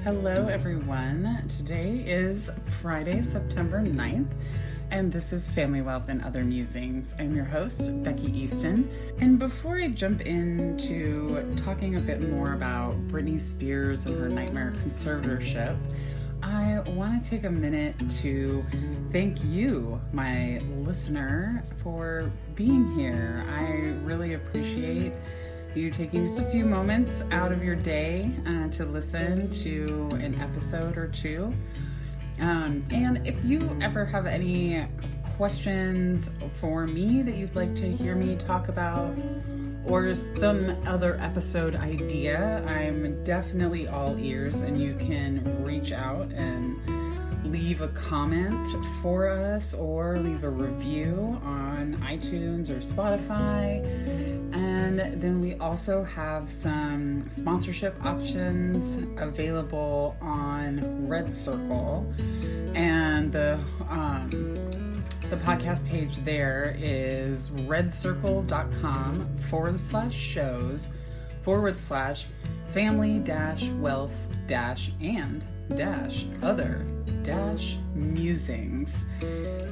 Hello everyone. Today is Friday, September 9th, and this is Family Wealth and Other Musings. I'm your host, Becky Easton, and before I jump into talking a bit more about Britney Spears and her nightmare conservatorship, I want to take a minute to thank you, my listener, for being here. I really appreciate you taking just a few moments out of your day to listen to an episode or two. And if you ever have any questions for me that you'd like to hear me talk about, or some other episode idea, I'm definitely all ears, and you can reach out and leave a comment for us or leave a review on iTunes or Spotify. And then we also have some sponsorship options available on Red Circle, and the podcast page there is redcircle.com/shows/family-wealth-and-other-musings.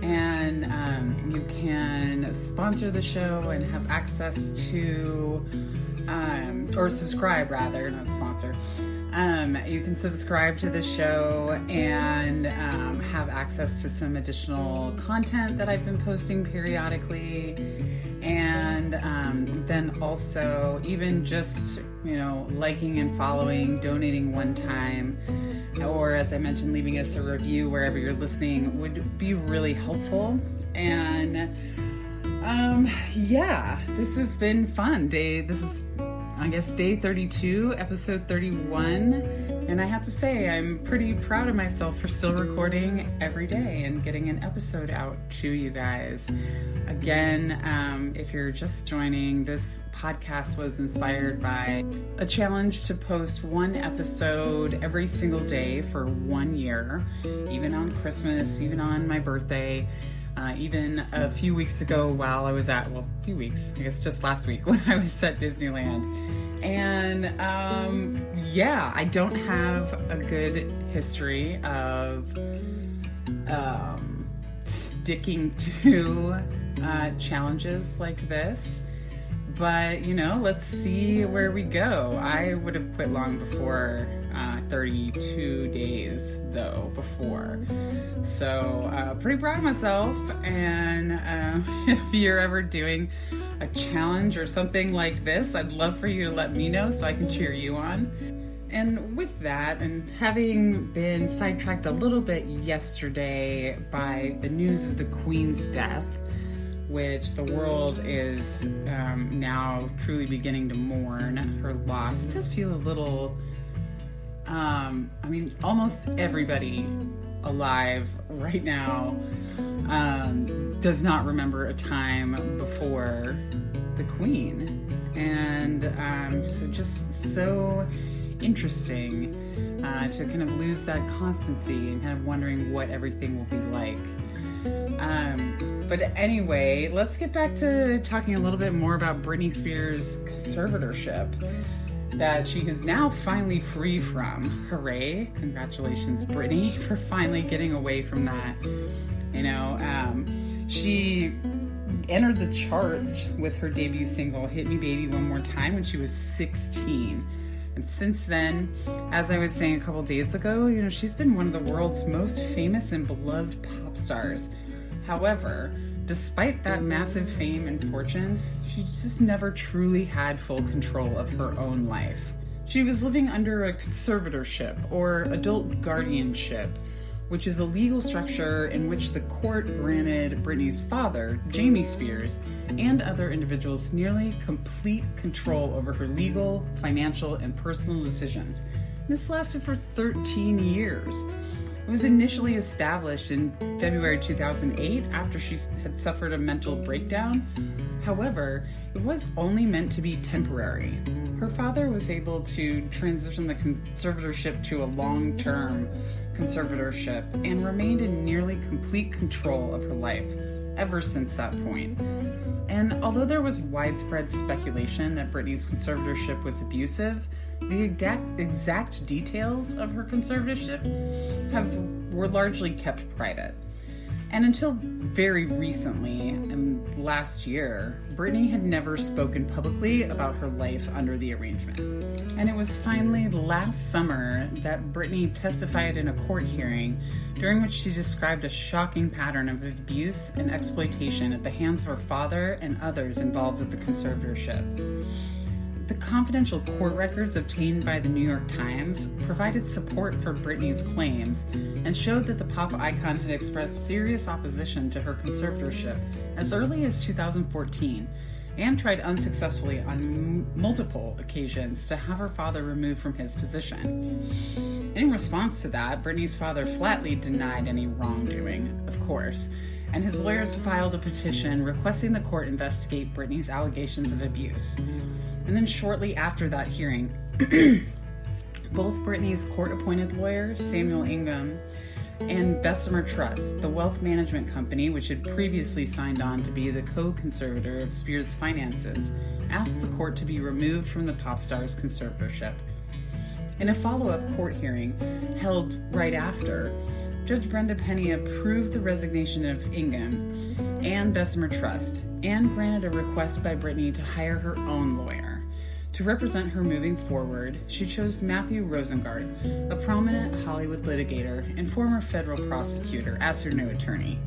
And you can sponsor the show and have access to, or subscribe rather, not sponsor. You can subscribe to the show and have access to some additional content that I've been posting periodically. And then also even just, liking and following, donating one time, or as I mentioned, leaving us a review wherever you're listening would be really helpful. And this has been fun. This is, I guess, day 32, episode 31. And I have to say, I'm pretty proud of myself for still recording every day and getting an episode out to you guys. Again, if you're just joining, this podcast was inspired by a challenge to post one episode every single day for 1 year, even on Christmas, even on my birthday. Even a few weeks ago while I was a few weeks, I guess just last week when I was at Disneyland. And I don't have a good history of sticking to challenges like this. But, let's see where we go. I would have quit long before 32 days, though, before. So, pretty proud of myself. And if you're ever doing a challenge or something like this, I'd love for you to let me know so I can cheer you on. And with that, and having been sidetracked a little bit yesterday by the news of the Queen's death, which the world is now truly beginning to mourn her loss. It does feel a little, almost everybody alive right now does not remember a time before the Queen. And so just so interesting to kind of lose that constancy and kind of wondering what everything will be like. But anyway, let's get back to talking a little bit more about Britney Spears' conservatorship that she is now finally free from. Hooray. Congratulations, Britney, for finally getting away from that. She entered the charts with her debut single, Hit Me Baby One More Time, when she was 16. And since then, as I was saying a couple days ago, she's been one of the world's most famous and beloved pop stars. However, despite that massive fame and fortune, she just never truly had full control of her own life. She was living under a conservatorship, or adult guardianship, which is a legal structure in which the court granted Britney's father, Jamie Spears, and other individuals nearly complete control over her legal, financial, and personal decisions. This lasted for 13 years. It was initially established in February 2008 after she had suffered a mental breakdown. However, it was only meant to be temporary. Her father was able to transition the conservatorship to a long-term conservatorship and remained in nearly complete control of her life ever since that point. And although there was widespread speculation that Britney's conservatorship was abusive, the exact details of her conservatorship were largely kept private. And until very recently, and last year, Britney had never spoken publicly about her life under the arrangement. And it was finally last summer that Britney testified in a court hearing during which she described a shocking pattern of abuse and exploitation at the hands of her father and others involved with the conservatorship. The confidential court records obtained by the New York Times provided support for Britney's claims and showed that the pop icon had expressed serious opposition to her conservatorship as early as 2014 and tried unsuccessfully on multiple occasions to have her father removed from his position. In response to that, Britney's father flatly denied any wrongdoing, of course, and his lawyers filed a petition requesting the court investigate Britney's allegations of abuse. And then shortly after that hearing, both Britney's court-appointed lawyer, Samuel Ingham, and Bessemer Trust, the wealth management company which had previously signed on to be the co-conservator of Spears' finances, asked the court to be removed from the pop star's conservatorship. In a follow-up court hearing held right after, Judge Brenda Penny approved the resignation of Ingham and Bessemer Trust and granted a request by Britney to hire her own lawyer. To represent her moving forward, she chose Matthew Rosengart, a prominent Hollywood litigator and former federal prosecutor, as her new attorney.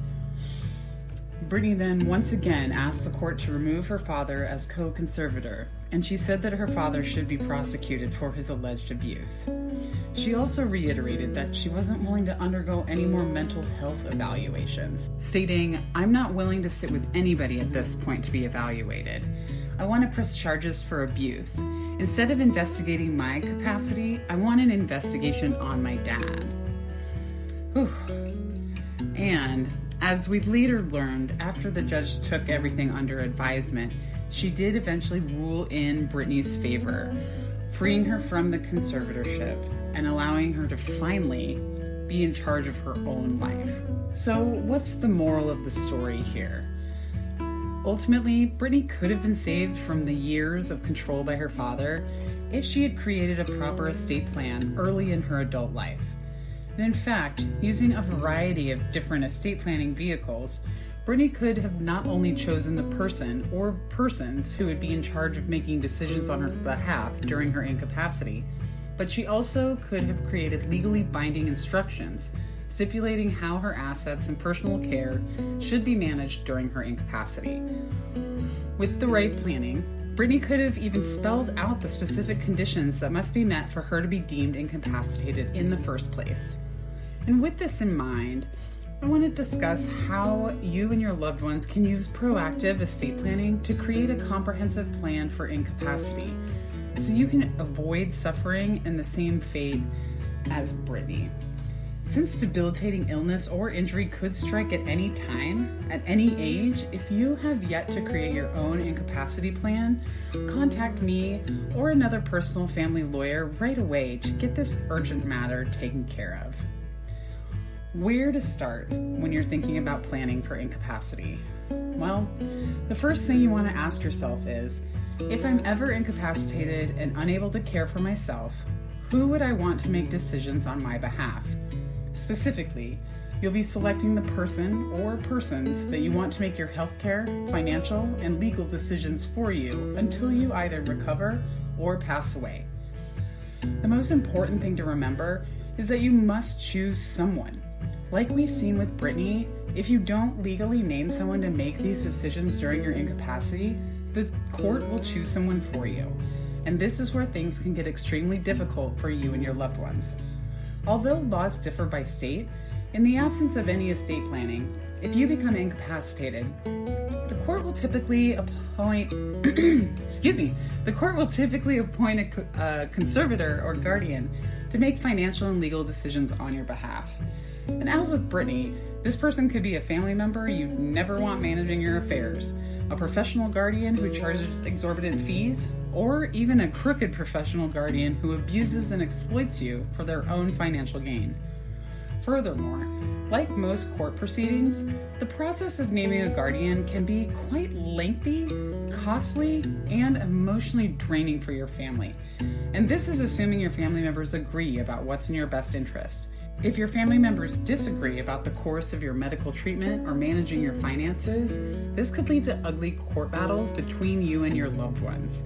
Britney then once again asked the court to remove her father as co-conservator, and she said that her father should be prosecuted for his alleged abuse. She also reiterated that she wasn't willing to undergo any more mental health evaluations, stating, "I'm not willing to sit with anybody at this point to be evaluated. I want to press charges for abuse. Instead of investigating my capacity, I want an investigation on my dad." Whew. And as we later learned, after the judge took everything under advisement, she did eventually rule in Britney's favor, freeing her from the conservatorship and allowing her to finally be in charge of her own life. So what's the moral of the story here? Ultimately, Britney could have been saved from the years of control by her father if she had created a proper estate plan early in her adult life. And in fact, using a variety of different estate planning vehicles, Britney could have not only chosen the person or persons who would be in charge of making decisions on her behalf during her incapacity, but she also could have created legally binding instructions stipulating how her assets and personal care should be managed during her incapacity. With the right planning, Britney could have even spelled out the specific conditions that must be met for her to be deemed incapacitated in the first place. And with this in mind, I want to discuss how you and your loved ones can use proactive estate planning to create a comprehensive plan for incapacity, so you can avoid suffering in the same fate as Britney. Since debilitating illness or injury could strike at any time, at any age, if you have yet to create your own incapacity plan, contact me or another personal family lawyer right away to get this urgent matter taken care of. Where to start when you're thinking about planning for incapacity? Well, the first thing you want to ask yourself is, if I'm ever incapacitated and unable to care for myself, who would I want to make decisions on my behalf? Specifically, you'll be selecting the person or persons that you want to make your healthcare, financial, and legal decisions for you until you either recover or pass away. The most important thing to remember is that you must choose someone. Like we've seen with Britney, if you don't legally name someone to make these decisions during your incapacity, the court will choose someone for you. And this is where things can get extremely difficult for you and your loved ones. Although laws differ by state, in the absence of any estate planning, if you become incapacitated, the court will typically appoint a conservator or guardian to make financial and legal decisions on your behalf. And as with Britney, this person could be a family member you never want managing your affairs, a professional guardian who charges exorbitant fees, or even a crooked professional guardian who abuses and exploits you for their own financial gain. Furthermore, like most court proceedings, the process of naming a guardian can be quite lengthy, costly, and emotionally draining for your family. And this is assuming your family members agree about what's in your best interest. If your family members disagree about the course of your medical treatment or managing your finances, this could lead to ugly court battles between you and your loved ones.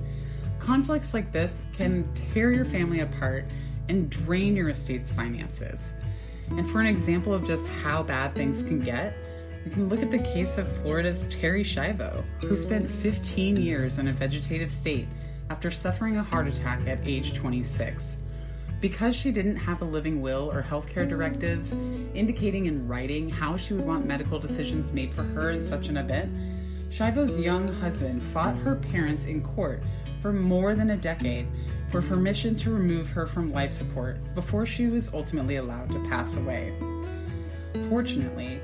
Conflicts like this can tear your family apart and drain your estate's finances. And for an example of just how bad things can get, we can look at the case of Florida's Terry Schiavo, who spent 15 years in a vegetative state after suffering a heart attack at age 26. Because she didn't have a living will or healthcare directives indicating in writing how she would want medical decisions made for her in such an event, Schiavo's young husband fought her parents in court for more than a decade for permission to remove her from life support before she was ultimately allowed to pass away. Fortunately,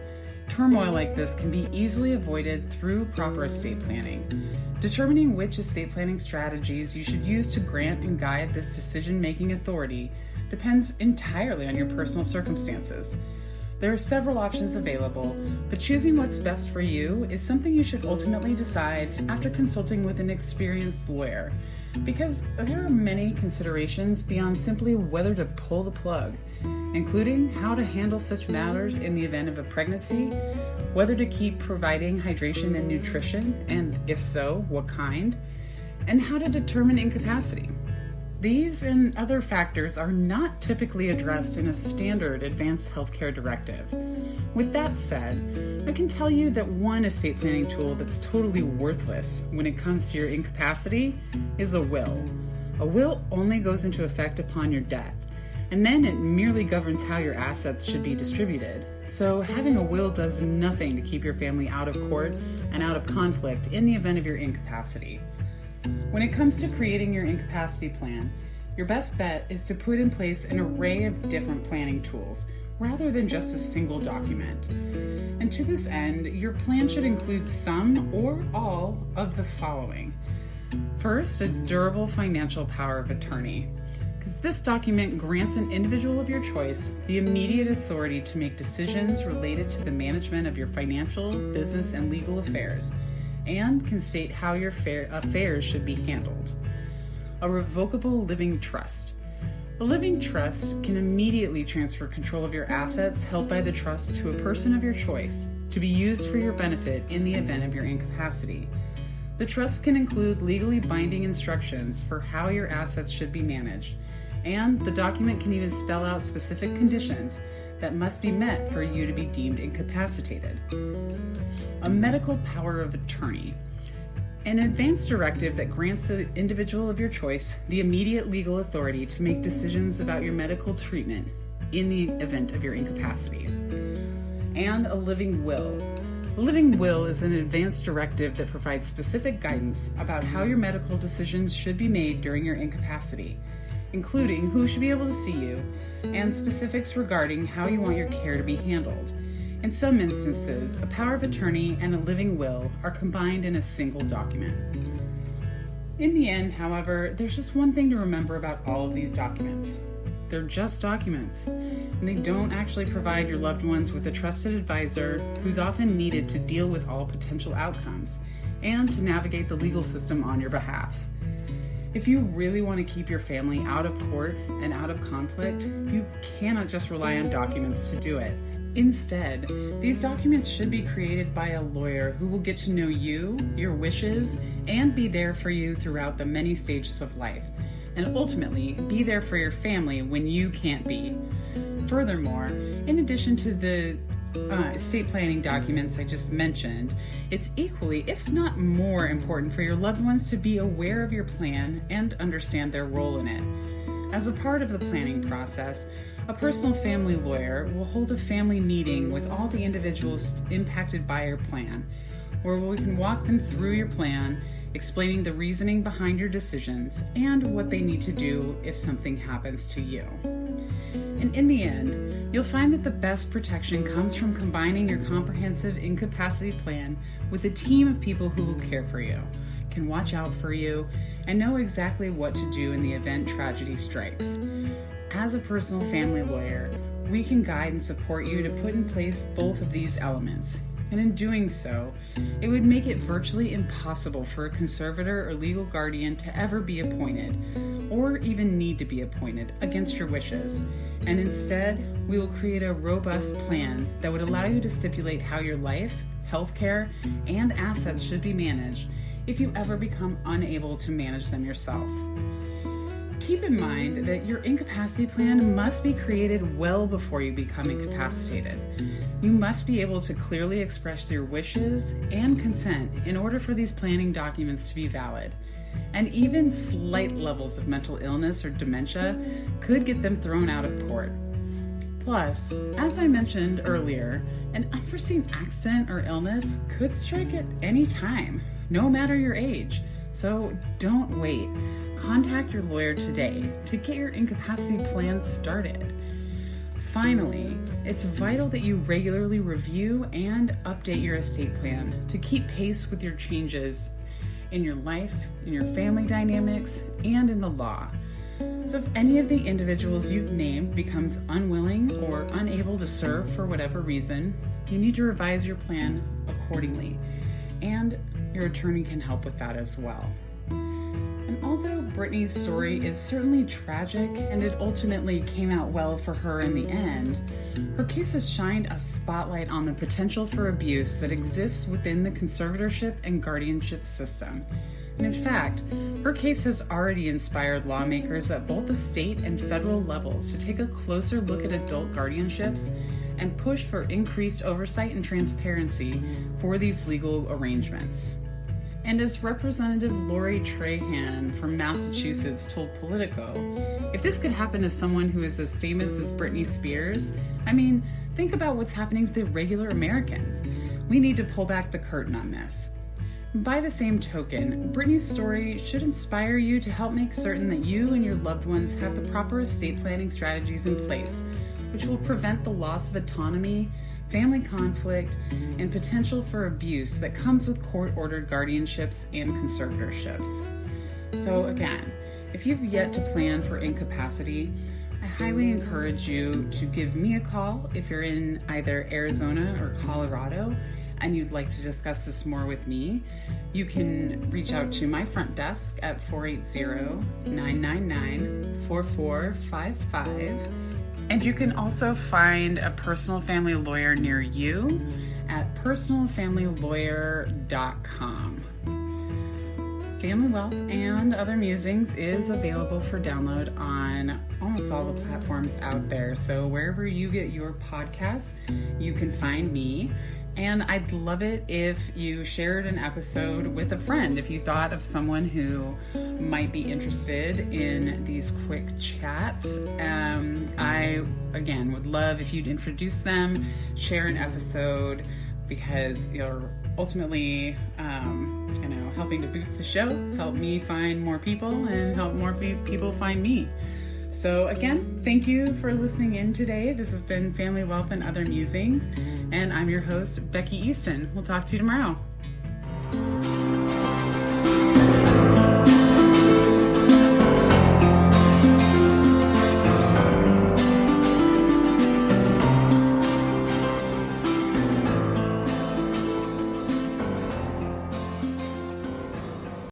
turmoil like this can be easily avoided through proper estate planning. Determining which estate planning strategies you should use to grant and guide this decision-making authority depends entirely on your personal circumstances. There are several options available, but choosing what's best for you is something you should ultimately decide after consulting with an experienced lawyer, because there are many considerations beyond simply whether to pull the plug, including how to handle such matters in the event of a pregnancy, whether to keep providing hydration and nutrition, and if so, what kind, and how to determine incapacity. These and other factors are not typically addressed in a standard advanced healthcare directive. With that said, I can tell you that one estate planning tool that's totally worthless when it comes to your incapacity is a will. A will only goes into effect upon your death, and then it merely governs how your assets should be distributed. So having a will does nothing to keep your family out of court and out of conflict in the event of your incapacity. When it comes to creating your incapacity plan, your best bet is to put in place an array of different planning tools rather than just a single document. And to this end, your plan should include some or all of the following. First, a durable financial power of attorney, because this document grants an individual of your choice the immediate authority to make decisions related to the management of your financial, business, and legal affairs, and can state how your affairs should be handled. A revocable living trust. A living trust can immediately transfer control of your assets held by the trust to a person of your choice to be used for your benefit in the event of your incapacity. The trust can include legally binding instructions for how your assets should be managed, and the document can even spell out specific conditions that must be met for you to be deemed incapacitated. A medical power of attorney. An advance directive that grants the individual of your choice the immediate legal authority to make decisions about your medical treatment in the event of your incapacity. And a living will. A living will is an advance directive that provides specific guidance about how your medical decisions should be made during your incapacity, including who should be able to see you, and specifics regarding how you want your care to be handled. In some instances, a power of attorney and a living will are combined in a single document. In the end, however, there's just one thing to remember about all of these documents. They're just documents, and they don't actually provide your loved ones with a trusted advisor who's often needed to deal with all potential outcomes and to navigate the legal system on your behalf. If you really want to keep your family out of court and out of conflict, you cannot just rely on documents to do it. Instead, these documents should be created by a lawyer who will get to know you, your wishes, and be there for you throughout the many stages of life, and ultimately be there for your family when you can't be. Furthermore, in addition to the estate planning documents I just mentioned, it's equally, if not more, important for your loved ones to be aware of your plan and understand their role in it. As a part of the planning process, a personal family lawyer will hold a family meeting with all the individuals impacted by your plan, where we can walk them through your plan, explaining the reasoning behind your decisions and what they need to do if something happens to you. And in the end, you'll find that the best protection comes from combining your comprehensive incapacity plan with a team of people who will care for you, can watch out for you, and know exactly what to do in the event tragedy strikes. As a personal family lawyer, we can guide and support you to put in place both of these elements. And in doing so, it would make it virtually impossible for a conservator or legal guardian to ever be appointed, or even need to be appointed against your wishes. And instead, we will create a robust plan that would allow you to stipulate how your life, healthcare, and assets should be managed if you ever become unable to manage them yourself. Keep in mind that your incapacity plan must be created well before you become incapacitated. You must be able to clearly express your wishes and consent in order for these planning documents to be valid. And even slight levels of mental illness or dementia could get them thrown out of court. Plus, as I mentioned earlier, an unforeseen accident or illness could strike at any time, no matter your age. So don't wait. Contact your lawyer today to get your incapacity plan started. Finally, it's vital that you regularly review and update your estate plan to keep pace with your changes in your life, in your family dynamics, and in the law. So if any of the individuals you've named becomes unwilling or unable to serve for whatever reason, you need to revise your plan accordingly, and your attorney can help with that as well. And although Britney's story is certainly tragic and it ultimately came out well for her in the end, her case has shined a spotlight on the potential for abuse that exists within the conservatorship and guardianship system. And in fact, her case has already inspired lawmakers at both the state and federal levels to take a closer look at adult guardianships and push for increased oversight and transparency for these legal arrangements. And as Representative Trahan from Massachusetts told Politico, if this could happen to someone who is as famous as Britney Spears, think about what's happening to regular Americans. We need to pull back the curtain on this. By the same token, Britney's story should inspire you to help make certain that you and your loved ones have the proper estate planning strategies in place, which will prevent the loss of autonomy, family conflict, and potential for abuse that comes with court-ordered guardianships and conservatorships. So again, if you've yet to plan for incapacity, I highly encourage you to give me a call if you're in either Arizona or Colorado and you'd like to discuss this more with me. You can reach out to my front desk at 480-999-4455. And you can also find a personal family lawyer near you at personalfamilylawyer.com. Family Wealth and Other Musings is available for download on almost all the platforms out there. So wherever you get your podcasts, you can find me. And I'd love it if you shared an episode with a friend, if you thought of someone who might be interested in these quick chats. I, again, would love if you'd introduce them, share an episode, because you're ultimately, helping to boost the show, help me find more people, and help more people find me. So again, thank you for listening in today. This has been Family Wealth and Other Musings, and I'm your host, Becky Easton. We'll talk to you tomorrow.